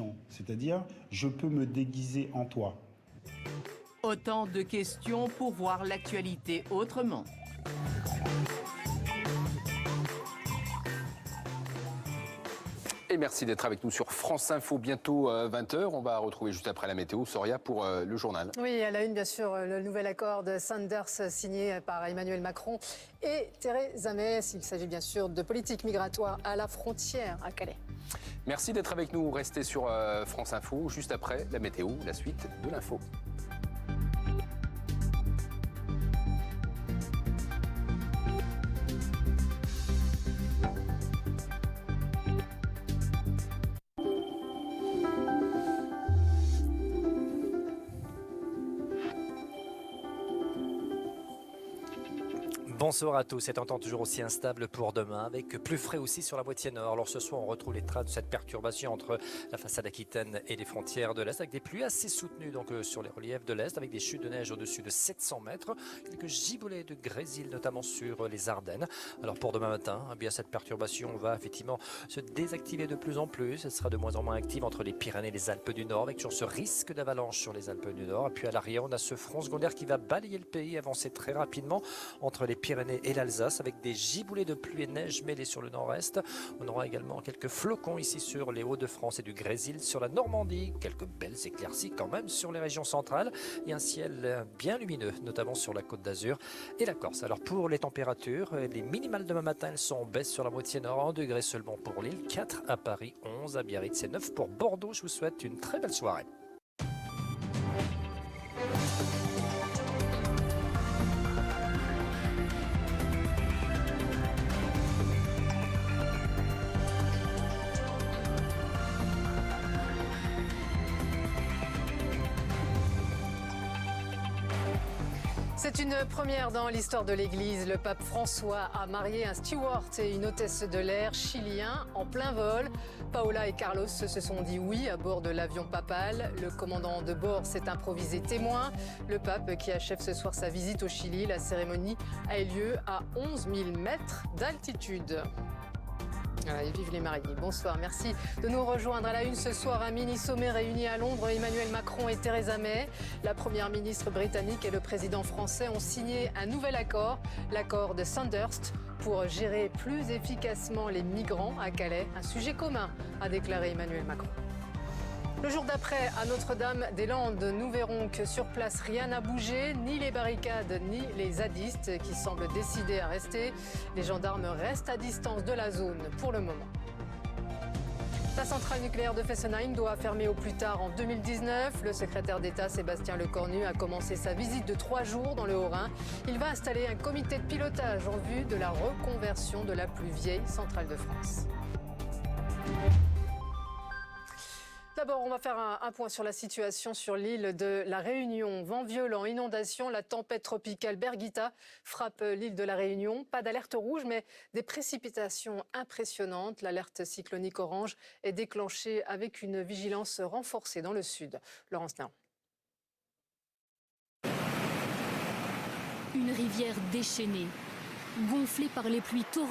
transformation, c'est-à-dire je peux me déguiser en toi. Autant de questions pour voir l'actualité autrement. Et merci d'être avec nous sur France Info, bientôt 20h. On va retrouver juste après la météo Soria pour le journal. Oui, à la une, bien sûr, le nouvel accord de Sanders signé par Emmanuel Macron et Theresa May. Il s'agit bien sûr de politique migratoire à la frontière à Calais. Merci d'être avec nous. Restez sur France Info. Juste après la météo, la suite de l'info. Bonsoir à tous. C'est un temps toujours aussi instable pour demain, avec plus frais aussi sur la moitié nord. Alors ce soir, on retrouve les traces de cette perturbation entre la façade aquitaine et les frontières de l'Est, avec des pluies assez soutenues donc, sur les reliefs de l'Est, avec des chutes de neige au-dessus de 700 mètres, quelques giboulées de grésil, notamment sur les Ardennes. Alors pour demain matin, eh bien, cette perturbation va effectivement se désactiver de plus en plus. Elle sera de moins en moins active entre les Pyrénées et les Alpes du Nord, avec toujours ce risque d'avalanche sur les Alpes du Nord. Et puis à l'arrière, on a ce front secondaire qui va balayer le pays, avancer très rapidement entre les Pyrénées et l'Alsace, avec des giboulées de pluie et neige mêlées sur le nord-est. On aura également quelques flocons ici sur les Hauts-de-France et du Grésil, sur la Normandie, quelques belles éclaircies quand même sur les régions centrales et un ciel bien lumineux, notamment sur la Côte d'Azur et la Corse. Alors pour les températures, les minimales demain matin, elles sont en baisse sur la moitié nord, 1 degré seulement pour Lille, 4 à Paris, 11 à Biarritz et 9 pour Bordeaux. Je vous souhaite une très belle soirée. C'est une première dans l'histoire de l'Église. Le pape François a marié un steward et une hôtesse de l'air chilien en plein vol. Paola et Carlos se sont dit oui à bord de l'avion papal. Le commandant de bord s'est improvisé témoin. Le pape qui achève ce soir sa visite au Chili. La cérémonie a eu lieu à 11 000 mètres d'altitude. Voilà, et vive les mariés. Bonsoir, merci de nous rejoindre à la une ce soir. Un mini-sommet réuni à Londres, Emmanuel Macron et Theresa May. La première ministre britannique et le président français ont signé un nouvel accord, l'accord de Sanders, pour gérer plus efficacement les migrants à Calais. Un sujet commun, a déclaré Emmanuel Macron. Le jour d'après, à Notre-Dame-des-Landes, nous verrons que sur place, rien n'a bougé, ni les barricades, ni les zadistes qui semblent décidés à rester. Les gendarmes restent à distance de la zone pour le moment. La centrale nucléaire de Fessenheim doit fermer au plus tard en 2019. Le secrétaire d'État Sébastien Lecornu a commencé sa visite de 3 jours dans le Haut-Rhin. Il va installer un comité de pilotage en vue de la reconversion de la plus vieille centrale de France. D'abord, on va faire un point sur la situation sur l'île de la Réunion. Vent violent, inondation, la tempête tropicale Bergita frappe l'île de la Réunion. Pas d'alerte rouge, mais des précipitations impressionnantes. L'alerte cyclonique orange est déclenchée avec une vigilance renforcée dans le sud. Laurence Nain. Une rivière déchaînée, gonflée par les pluies torrentielles.